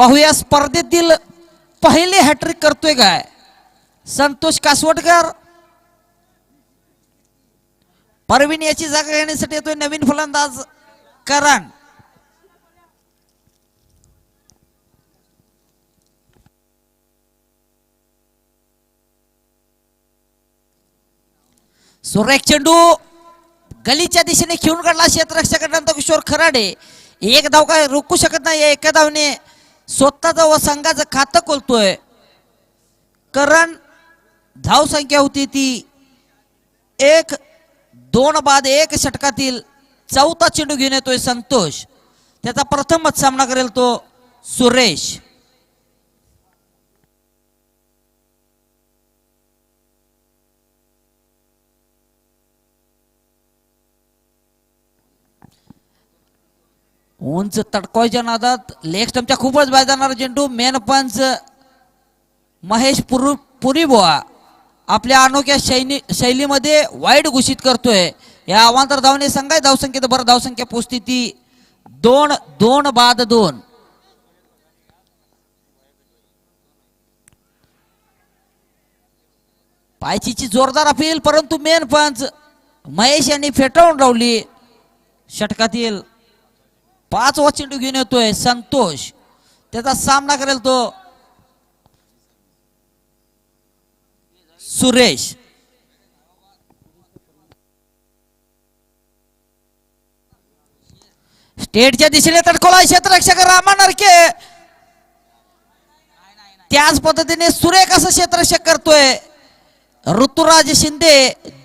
पाहूया स्पर्धेतील पहिले हॅट्रिक करतोय काय संतोष कासवटकर. परवीन याची जागा घेण्यासाठी येतोय नवीन फलंदाज करण. सुरेख चेंडू गलीच्या दिशेने खेळून काढला क्षेत्ररक्षक नंदकिशोर खराडे. एक धाव काय रोखू शकत नाही. एका धावने स्वतःचं व संघाचं खातं खोलतोय करण. धाव संख्या होती ती 1-2 बाद 1 षटकातील चौथा चेंडू घेऊन येतोय संतोष. त्याचा प्रथमच सामना करेल तो सुरेश. उंच तडकवायच्या नादात लेग स्टंपच्या खूपच बाहेर जाणारा चेंडू. मेन पंच महेश पुरीबुवा आपल्या अनोख्या शैलीमध्ये वाईड घोषित करतोय. या अवांतर धावने संघ धावसंख्येत बरं धावसंख्या पोचती ती 2 बाद 2. पायचीची जोरदार अपील परंतु मेन पंच महेश यांनी फेटाळून लावली. षटकातील 5वा चेंडू घेऊन येतोय संतोष. त्याचा सामना करेल तो सुरेश. स्टेटच्या दिशेने तडकोला क्षेत्ररक्षक रामा नरके. त्याच पद्धतीने सुरेख असं क्षेत्ररक्षक करतोय ऋतुराज शिंदे.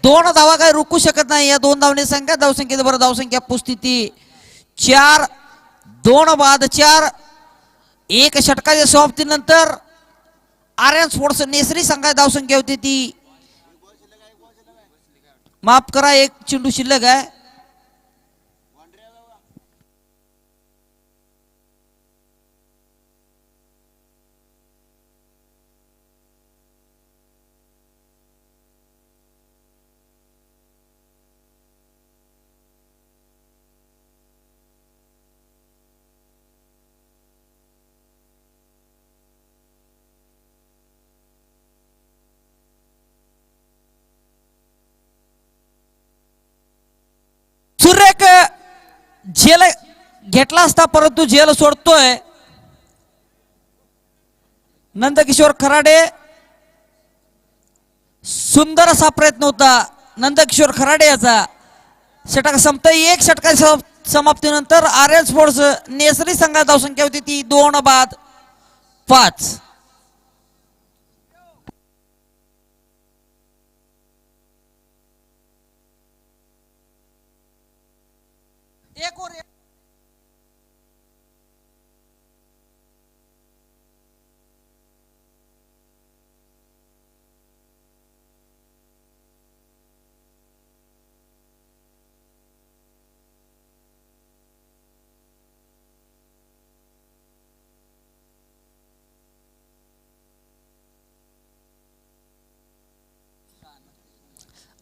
2 धावा काय रोखू शकत नाही. या 2 धावने संख्या धावसंख्येत बरं धावसंख्या पुस्थिती 4-2 बाद 4. 1 षटकाच्या समाप्तीनंतर आर्यन स्पोर्ट्स नेसरी संघाची धावसंख्या होती ती माफ करा 1 चेंडू शिल्लक आहे. सुरेख झेल घेतला असता परंतु झेल सोडतोय नंदकिशोर खराडे. सुंदर असा प्रयत्न होता नंदकिशोर खराडे याचा. षटक संपतय. 1 षटकाच्या समाप्तीनंतर आर्यन स्पोर्ट्स नेसरी संघाची धावसंख्या होती ती 2 बाद 5. एक और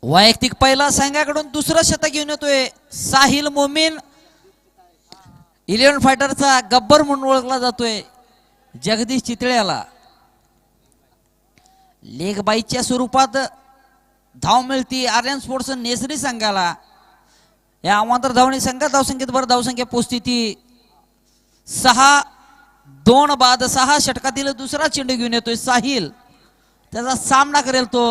वैयक्तिक पहिला संघाकडून दुसरं शतक घेऊन येतोय साहिल मोमीन. 11 फायटरचा गब्बर म्हणून ओळखला जातोय जगदीश चितळ्याला. लेग बाईच्या स्वरूपात धाव मिळती आर्यन स्पोर्ट्स नेसरी संघाला. या अवांतर धावणे संघात धावसंख्येत बरं धावसंख्या पोचती ती 6-2 बाद 6. षटकातील दुसरा चेंडू घेऊन येतोय साहिल. त्याचा सामना करेल तो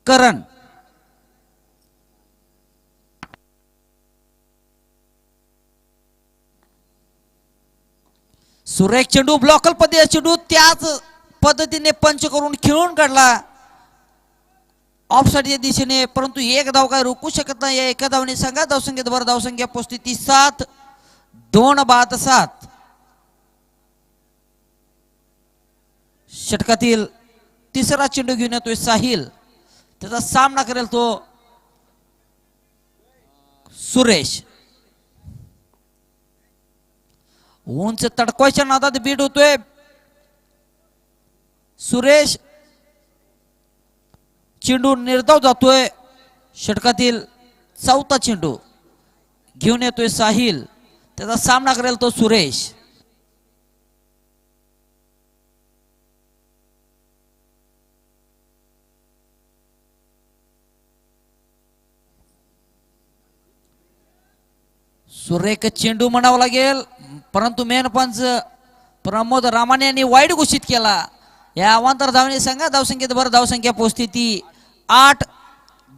करण. सुरेख चेंडू ब्लॉकल पद्धतीचा चेंडू त्याच पद्धतीने पंच करून खेळून काढला ऑफसाईडच्या दिशेने परंतु 1 धाव काय रोखू शकत नाही. या एका धावने संघात धावसंख्येत बरं धावसंख्या पोचती ती 7-2 बाद 7. षटकातील तिसरा चेंडू घेऊन येतोय साहिल. त्याचा सामना करेल तो सुरेश. उंच तडकवायच्या नादात बीड होतोय सुरेश. चेंडू निर्धाव जातोय. षटकातील 4था चेंडू घेऊन येतोय साहिल, त्याचा सामना करेल तो सुरेश. सुरेख चेंडू म्हणावा लागेल, परंतु मेन पंच प्रमोद रामाने यांनी वाईट घोषित केला. या अवांतर धावणे संघा धावसंख्येत भर धावसंख्या पोहोचती ती 8.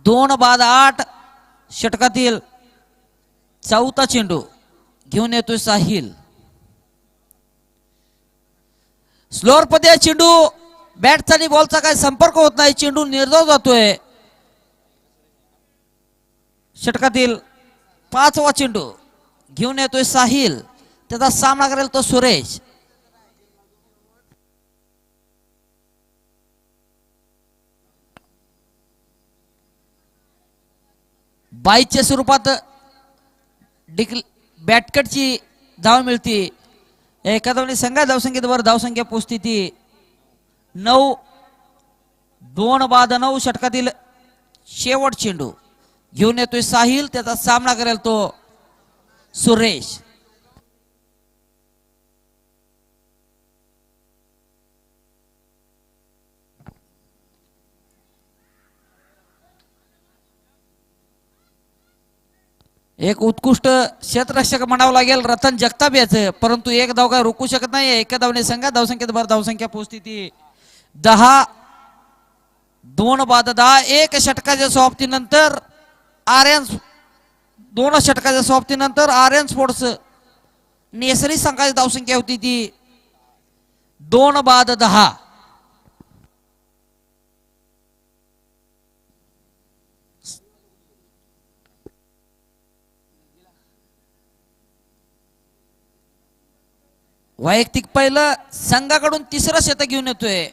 2 बाद 8. षटकातील चौथा चेंडू घेऊन येतोय साहिल. स्लोअर मध्ये चेंडू बॅटचा आणि बॉलचा काही संपर्क होत नाही, चेंडू निर्धाव जातोय. षटकातील 5वा चेंडू घेऊन येतोय साहिल, त्याचा सामना करेल तो सुरेश. बाईच्या स्वरूपात बॅटकटची धाव मिळते. एका धावने संघा धावसंख्येत वर धावसंख्या पोचती ती 9. 2 बाद 9. षटकातील शेवट चेंडू घेऊन येतोय साहिल, त्याचा सामना करेल तो सुरेश. एक उत्कृष्ट क्षेत्ररक्षक म्हणावं लागेल रतन जगताप याचं, परंतु एक धाव काय रोखू शकत नाही. एका धावने संघा धावसंख्येत भर धावसंख्या पोहोचती ती 10. 2 बाद 10. एक षटकाच्या समाप्तीनंतर आर्यन 2 षटकाच्या समाप्तीनंतर आर्यन स्पोर्ट्स नेसरी संघाची धावसंख्या होती ती 2 बाद 10. वैयक्तिक पहिलं संघाकडून तिसरं शतक घेऊन येतोय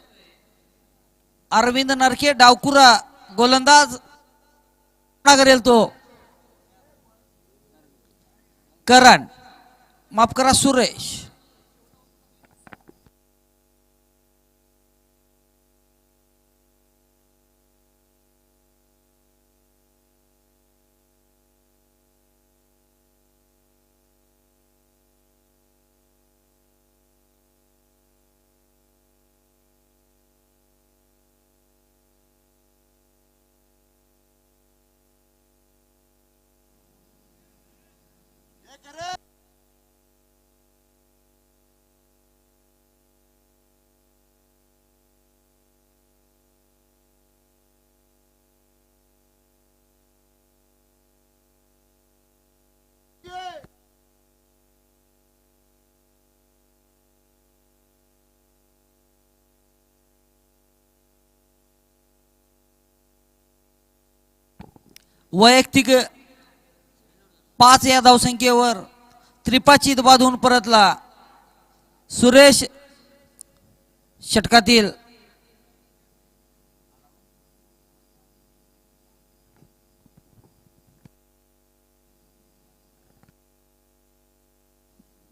अरविंद नरके, डावकुरा गोलंदाज. करेल तो करण, माफ करा सुरेश. वैयक्तिक 5 या धावसंख्येवर त्रिपाचीत बांधून परतला सुरेश. षटकातील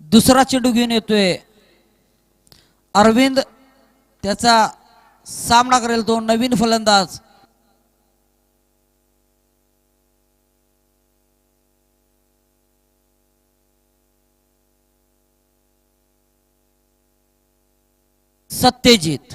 दुसरा चेंडू घेऊन येतोय अरविंद, त्याचा सामना करेल तो नवीन फलंदाज सत्यजित.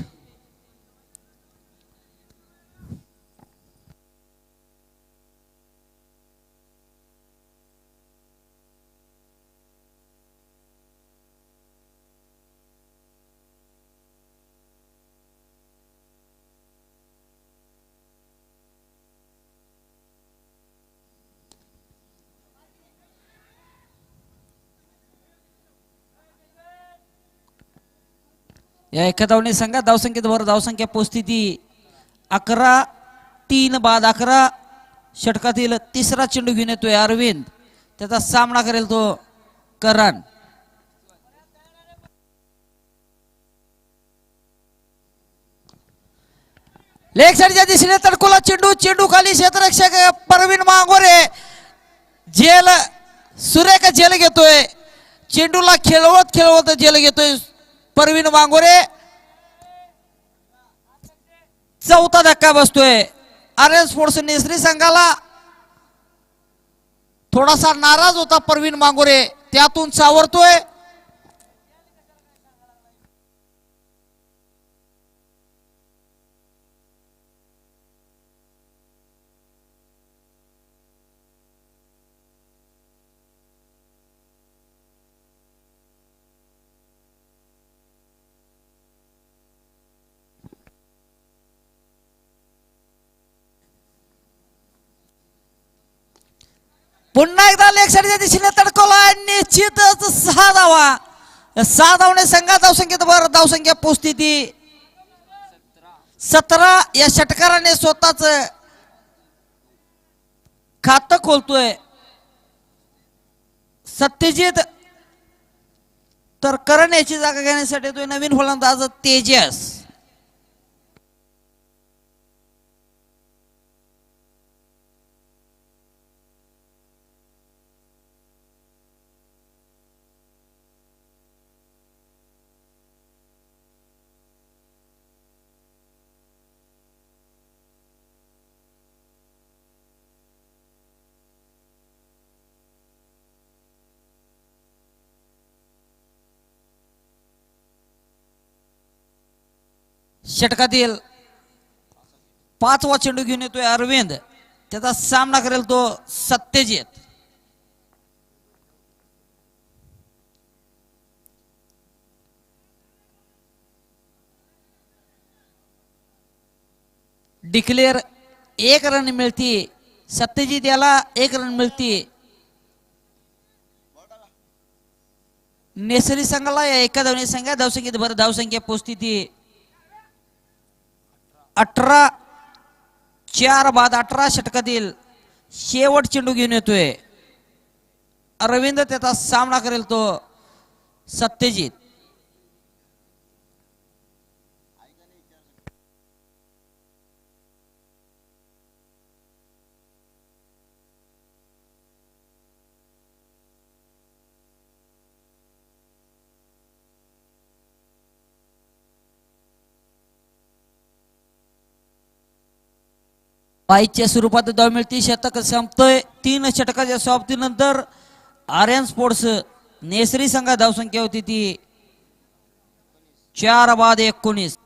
या एका धावने संघात धावसंख्येत भर धावसंख्या पोचती ती 11. 3 बाद 11. षटकातील तिसरा चेंडू घेऊन येतोय अरविंद, त्याचा सामना करेल तो करण. लेग साईडच्या दिशेने तडकोला चेंडू, चेंडू खाली क्षेत्ररक्षक परवीन मांगोरे जेल, सुरेख जेल घेतोय. चेंडूला खेळवत खेळवत जेल घेतोय परवीन वांगोरे. चौथा धक्का बसतोय आर्यन स्पोर्ट्स नेसरी संघाला. थोडासा नाराज होता प्रवीण मांगोरे, त्यातून सावरतोय. पुन्हा एकदा लेग साईडच्या दिशेने तडकवला, निश्चितच 6 धावा. 6 धावणे संघात धावसंख्येत भर, धावसंख्या पोचती ती 17. या षटकाराने स्वतःच खातं खोलतोय सत्यजित. तर करण याची जागा घेण्यासाठी येतोय नवीन फलंदाज तेजस. षटकातील 5वा चेंडू घेऊन येतोय अरविंद, त्याचा सामना करेल तो सत्यजित. डिक्लेअर 1 रन मिळती, सत्यजित याला 1 रन मिळती. नेसरी संघाला या एका धावणे संघात धावसंख्येत भर, धावसंख्या पोचती ती 18. 4 बाद 18. षटकातील शेवट चेंडू घेऊन येतोय अरविंद, त्याचा सामना करेल तो सत्यजित. बाईच्या स्वरूपात धाव मिळती, शतक संपतोय. 3 षटकाच्या समाप्तीनंतर आर्यन स्पोर्ट्स नेसरी संघात धावसंख्या होती ती 4 बाद 19.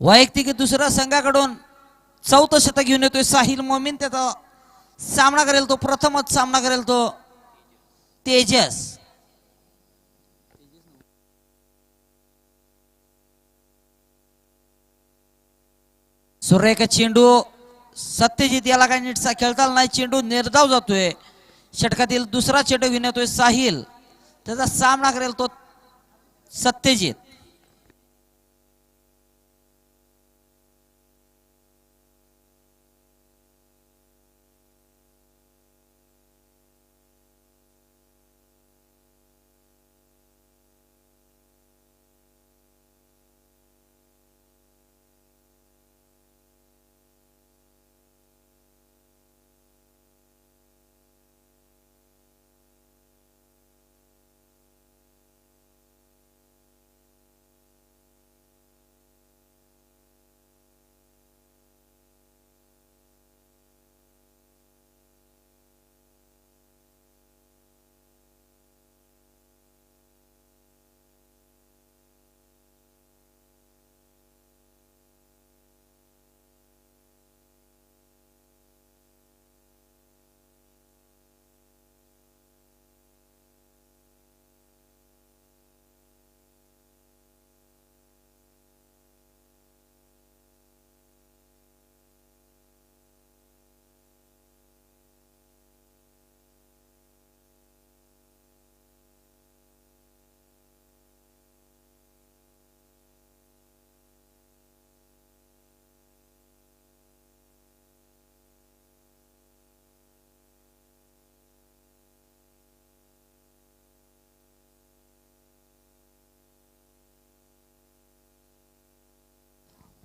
वैयक्तिक दुसऱ्या संघाकडून 4थं शतक घेऊन येतोय साहिल मोमीन, त्याचा सामना करेल तो प्रथमच सामना करेल तो तेजस. सुरेख चेंडू, सत्यजित याला काही नीटसा खेळता नाही, चेंडू निर्धाव जातोय. षटकातील दुसरा चेंडू घेऊन येतोय साहिल, त्याचा सामना करेल तो सत्यजित.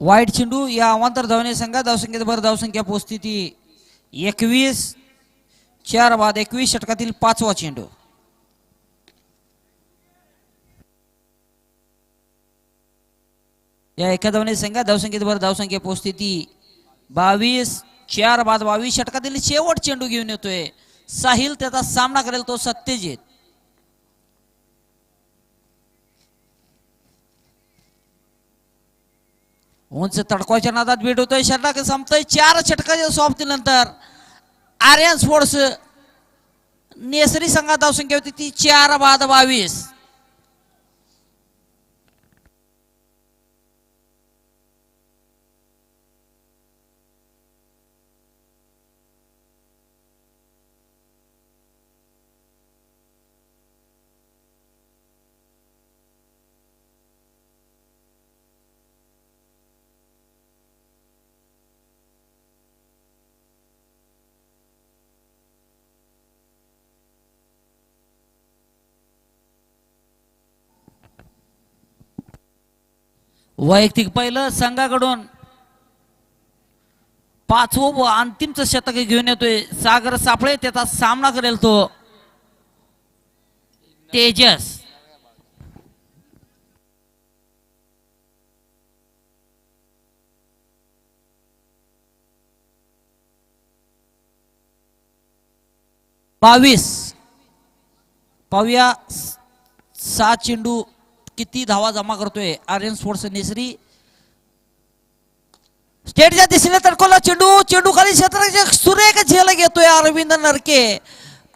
वाईट चेंडू या अवांतर धावने संघा धावसंख्येत भर धावसंख्या पोहोचती ती 21. 4 बाद 21 षटकातील 5वा चेंडू. या एका धावने संघा धावसंख्येत भर धावसंख्या पोहोचती ती 22. 4 बाद 22 षटकातील शेवट चेंडू घेऊन येतोय साहिल. त्याचा सामना करेल तो सत्यजित. उंच तडकवाच्या नादात भेट होतोय. षटक संपतोय 4 षटकाच्या समाप्तीनंतर आर्यन स्पोर्ट्स नेसरी संघात धावसंख्या होती ती 4 बाद 22. वैयक्तिक पहिलं संघाकडून 5वं व अंतिमचं शतक घेऊन येतोय सागर सापळे. त्याचा सामना करेल तो तेजस. बावीस. पाहूया 7 चेंडू किती धावा जमा करतोय आर्यन स्पोर्ट्स नेसरी. स्टेटच्या दिशेने तडकवला चेंडू. चेंडू खाली क्षेत्राच्या सुरेख झेल घेतोय अरविंद नरके.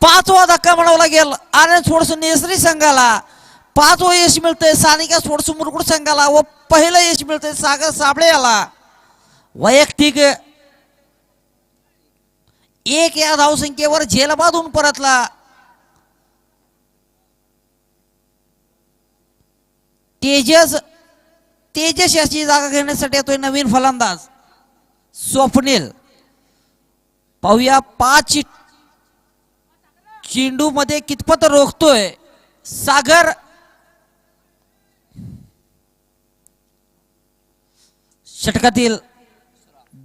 5वा धक्का म्हणावा लागेल आर्यन स्पोर्ट्स नेसरी संघाला. 5वं यश मिळतंय सानिका स्पोर्ट्स मुरगुड संघाला व पहिलं यश मिळतंय सागर साबळे याला. वैयक्तिक 1 या धावसंख्येवर झेल बांधून परतला तेजस. तेजस याची जागा घेण्यासाठी येतोय नवीन फलंदाज स्वप्नील. पाहूया 5 चेंडू मध्ये कितपत रोखतोय सागर. षटकातील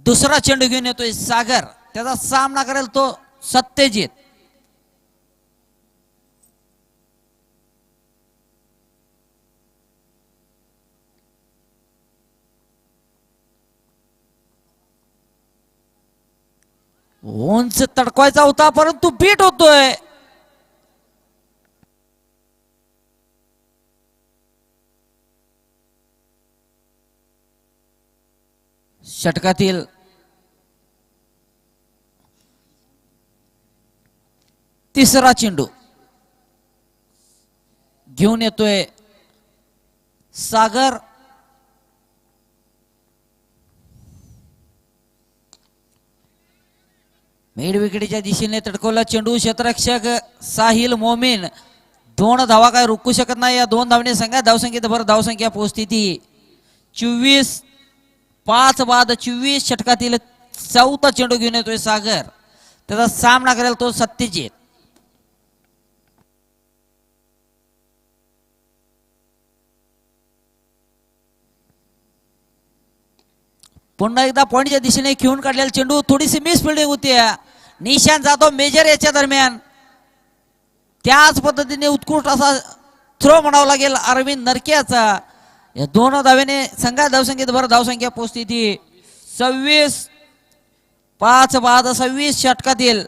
दुसरा चेंडू घेऊन येतोय सागर. त्याचा सामना करेल तो सत्यजित. उंच तडकवायचा होता परंतु बीट होतोय. षटकातील तिसरा चेंडू घेऊन येतोय सागर. मिड विकेटच्या दिशेने तडकवला चेंडू. क्षेत्ररक्षक साहिल मोमीन 2 धावा काय रोखू शकत नाही. या 2 धावने संघात धावसंख्येत भर धावसंख्या पोहोचती ती 24. 5 बाद 24 षटकातील 4था चेंडू घेऊन येतोय सागर. त्याचा सामना करेल तो सत्यजित. पुन्हा एकदा पॉइंटच्या दिशेने खेळून काढलेला चेंडू. थोडीशी मिस फिल्डिंग होती निशांत जाधव मेजर याच्या दरम्यान. त्याच पद्धतीने उत्कृष्ट असा थ्रो म्हणावा लागेल अरविंद नरकेचा. या 2 धावेने संघात धावसंख्येत भर धावसंख्या पोहोचती ती 26. 5 बाद 26 षटकातील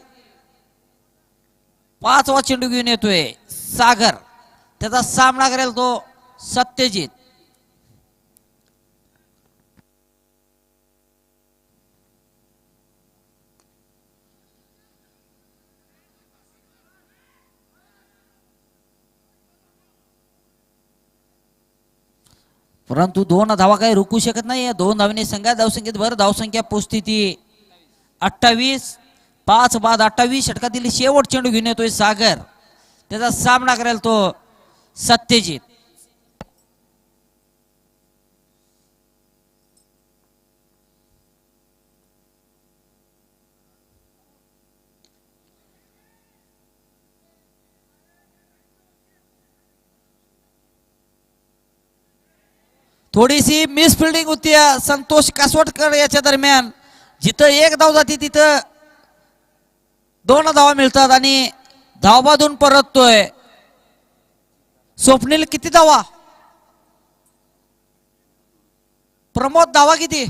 5वा चेंडू घेऊन येतोय सागर. त्याचा सामना करेल तो सत्यजित. परंतु 2 धावा काही रोखू शकत नाही. या 2 धावने संघात धावसंख्येत भर धावसंख्या पोहोचती ती 28. 5 बाद 28 षटकातील शेवट चेंडू घेऊन येतोय सागर. त्याचा सामना करेल तो सत्यजित. थोडीशी मिस फिल्डिंग होती संतोष कासवटकर याच्या दरम्यान. जिथं एक धाव जाते तिथं 2 धावा मिळतात आणि धावबादून परततोय स्वप्नील. किती धावा प्रमोद, धावा किती?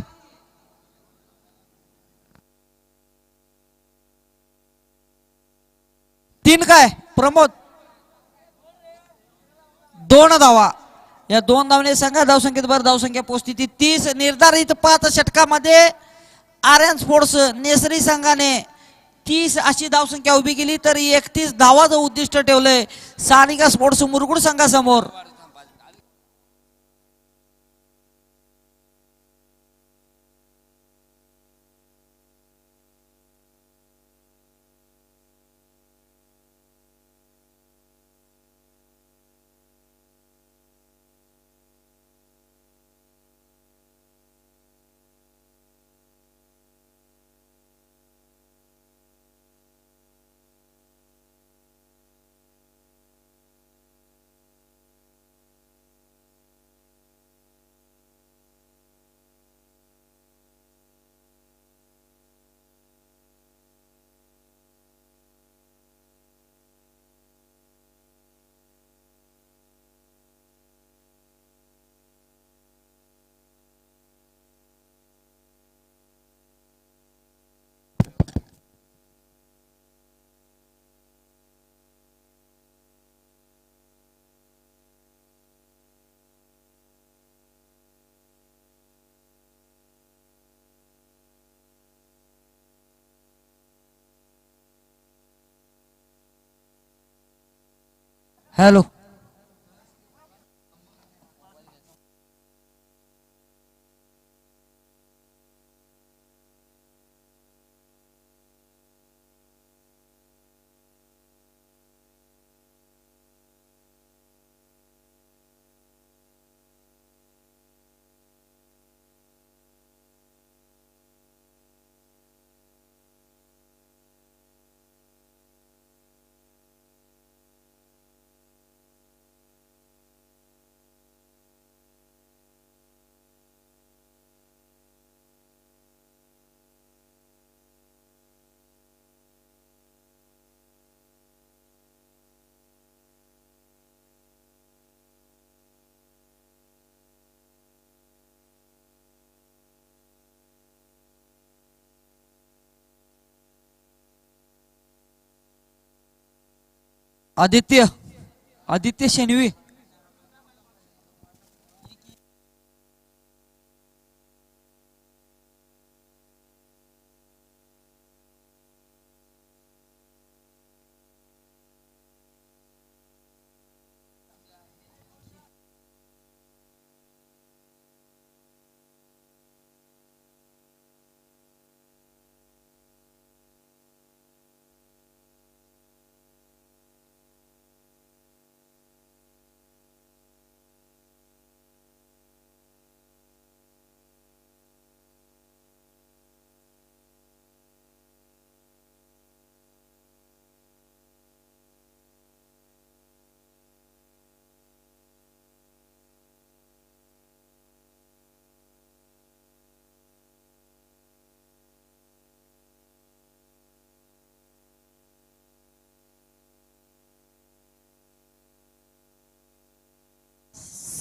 तीन काय प्रमोद? 2 धावा. या 2 धावने सांगा धावसंख्येत भर धावसंख्या पोहोचती ती 30. निर्धारित 5 षटकामध्ये आर्यन स्पोर्ट्स नेसरी संघाने 30 अशी धावसंख्या उभी केली तर 31 धावाचं उद्दिष्ट ठेवलंय सानिका स्पोर्ट्स मुरगुड संघासमोर. हॅलो. आदित्य आदित्य शेनवी.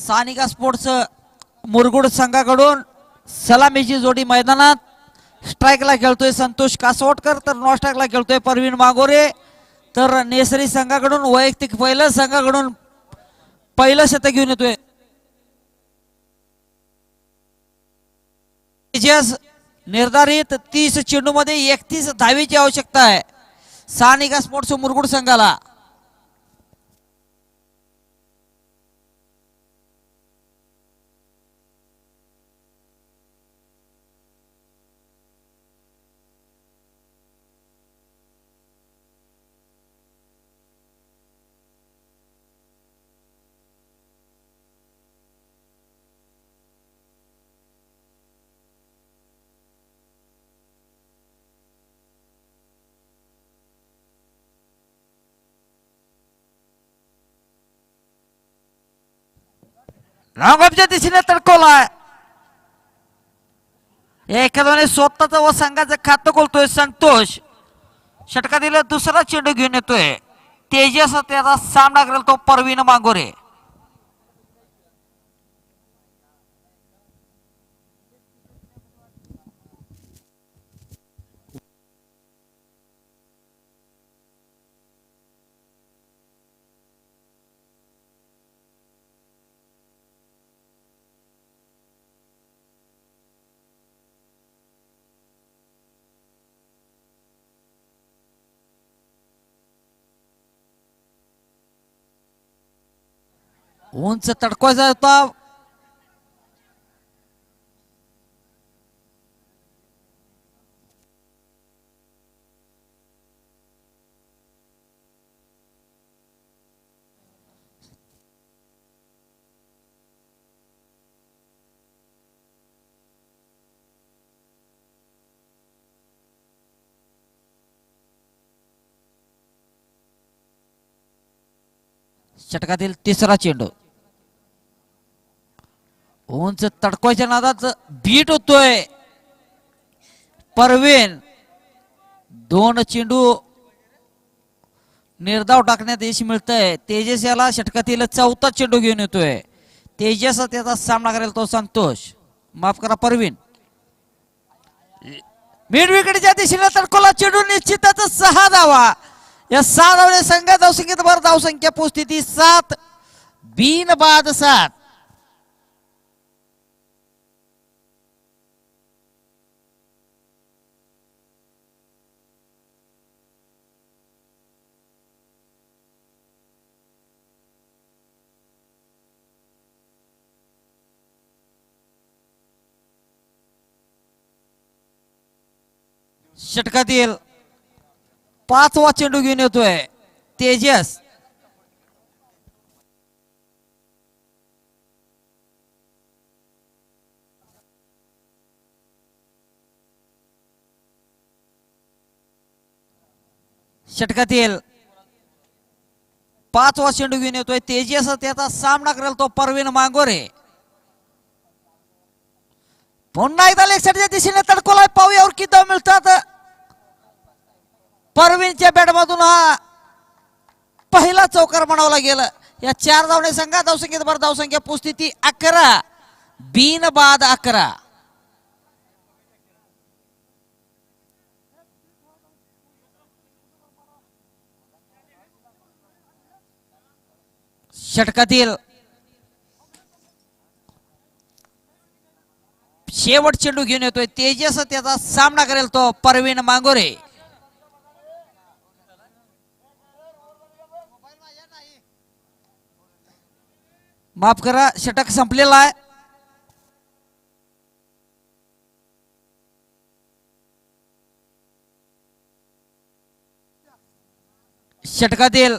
सानिका स्पोर्ट्स मुरगुड संघाकडून सलामीची जोडी मैदानात. स्ट्राईकला खेळतोय संतोष कासवटकर तर नॉन स्ट्राईकला खेळतोय परवीन मागोरे. तर नेसरी संघाकडून वैयक्तिक पहिलं संघाकडून पहिलं शतक घेऊन येतोय निर्धारित 30 चेंडू मध्ये 31 धावेची आवश्यकता आहे सानिका स्पोर्ट्स मुरगुड संघाला. लॉंगॉपच्या दिशेने तडकवलाय. एखाद्याने स्वतःचा व संघाचं खातं खोलतोय संतोष. षटकातील दुसरा चेंडू घेऊन येतोय तेजस. त्याचा सामना करेल तो परवीन मांगोरे. उंच तडकवायचा होता. षटकातील तिसरा चेंडू उंच तडकवायच्या नादात बीट होतोय परवीन. दोन चेंडू निर्धाव टाकण्यात यश मिळतंय. तेजस याला षटकातील चौथा चेंडू घेऊन येतोय. तेजस त्याचा सामना करेल तो संतोष. माफ करा परवीन. मिड विकेटच्या दिशेने तडकवला चेंडू. निश्चितच 6 धावा. या 6 धावने संघ धावसंख्येत भर धावसंख्या पोहोचती 7 बिन बाद 7. षटकातील 5वा चेंडू घेऊन येतोय तेजस. षटकातील 5वा चेंडू घेऊन येतोय तेजस. त्याचा सामना करेल तो परवीन मांगोरे. पुन्हा एकदा लेगसाईडच्या दिशेने तडकवलाय. पाहूयावर किती धाव मिळतात. परवीनच्या बॅटमधून हा पहिला चौकार म्हणावला गेला. या 4 धावने संघात धावसंख्येत भर धावसंख्या पोहोचती 11 बिन बाद 11. षटकातील शेवट चेंडू घेऊन येतोय तेजस. त्याचा सामना करेल तो परवीन मांगोरे. माफ करा षटक संपलेला आहे. षटकातील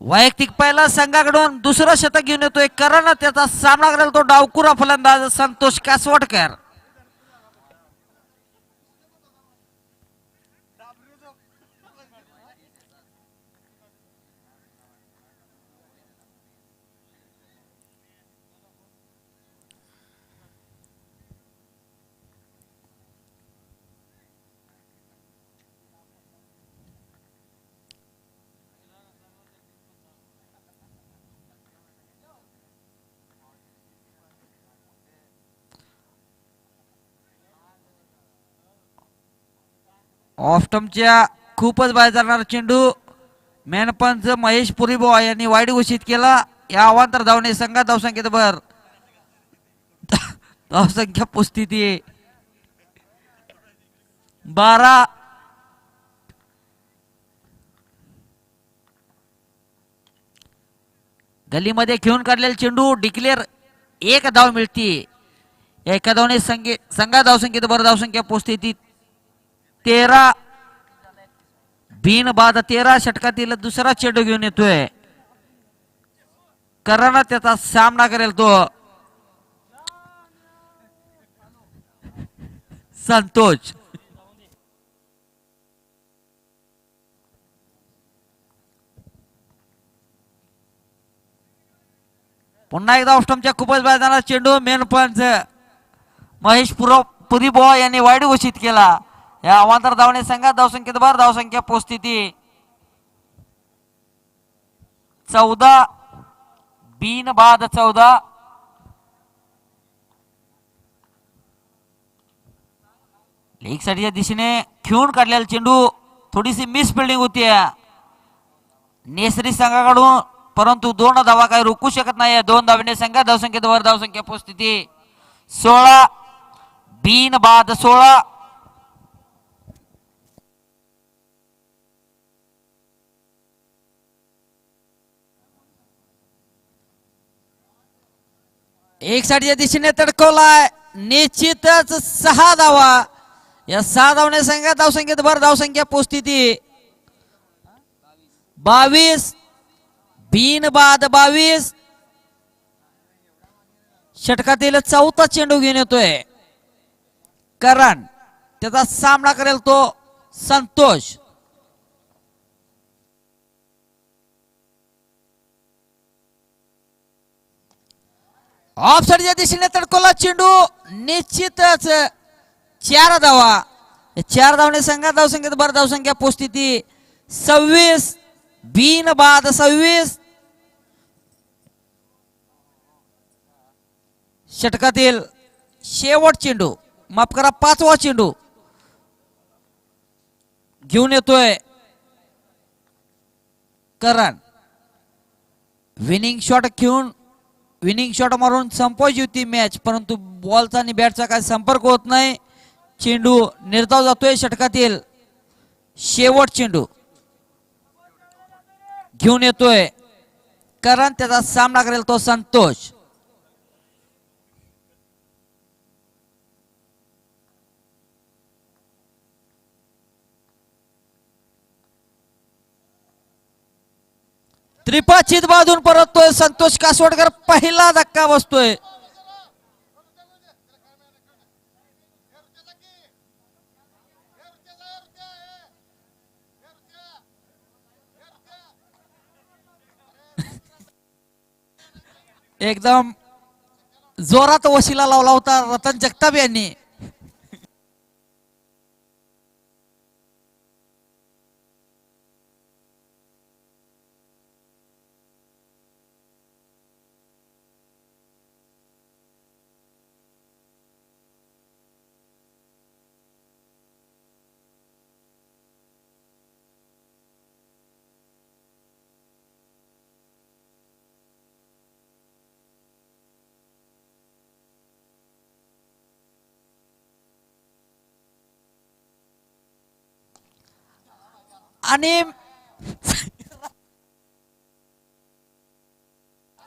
वैयक्तिक पहिला संघाकडून दुसरं शतक घेऊन येतोय करण. त्याचा सामना करेल तो डावकुरा फलंदाज संतोष कासवडकर. ऑफटमच्या खूपच बाहेर जाणारा चेंडू मेनपंच महेश पुरीबुवा यांनी वाईट घोषित केला. या अवांतर धावने संघात धावसंख्येत भर धावसंख्या पोहोचती 12. गलीमध्ये घेऊन काढलेला चेंडू डिक्लेअर 1 धाव मिळते. एका धावने संघात धावसंख्येत भर धावसंख्या पोहोचती 13 बिन बाद 13 षटकातील दुसरा चेंडू घेऊन येतोय. करण त्याचा सामना करेल तो संतोष. पुन्हा एकदा ऑस्टमच्या खूपच बाहेर चेंडू मेन पंच महेश पुरी बुवा यांनी वाईट घोषित केला. या अवांतर धावणे संघात धावसंख्येत भर, धावसंख्या पोस्थिती 14 बिन बाद 14. लेग साईडच्या दिशेने खेळून काढलेला चेंडू थोडीशी मिस फिल्डिंग होती नेसरी संघाकडून, परंतु 2 धावा काही रोखू शकत नाही. 2 धावणे संघात धावसंख्येत वर, धावसंख्या पोस्थिती 16 बिन बाद 16. एक साईडच्या दिशेने तडकवलाय निश्चितच 6 धावा. या 6 धावणे संघात धावसंख्येत भर, धावसंख्या पोस्थिती 22 बिन बाद 22. षटकातील चौथा चेंडू घेऊन येतोय करण. त्याचा सामना करेल तो संतोष. ऑफ साईडच्या दिशेने तडकवला चेंडू निश्चितच 4 धावा. 4 धावणे संघात धावसंख्येत भर, धावसंख्या पोस्थिती 26 बिन बाद 26. षटकातील शेवट चेंडू, माफ करा 5वा चेंडू घेऊन येतोय करण. विनिंग शॉट मारून संपवायची होती मॅच, परंतु बॉलचा आणि बॅटचा काही संपर्क होत नाही. चेंडू निर्धाव जातोय. षटकातील शेवट चेंडू घेऊन येतोय करण. त्याचा सामना करेल तो संतोष. त्रिपाचित बाजून परततोय संतोष कासवडकर. पहिला धक्का बसतोय. एकदम जोरात वशिला लावला होता रतन जगताप यांनी.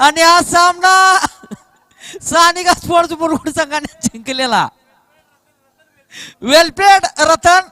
आणि हा सामना सानिका स्पोर्ट्स मुरगुड संघाने जिंकलेला. वेल प्लेड रतन.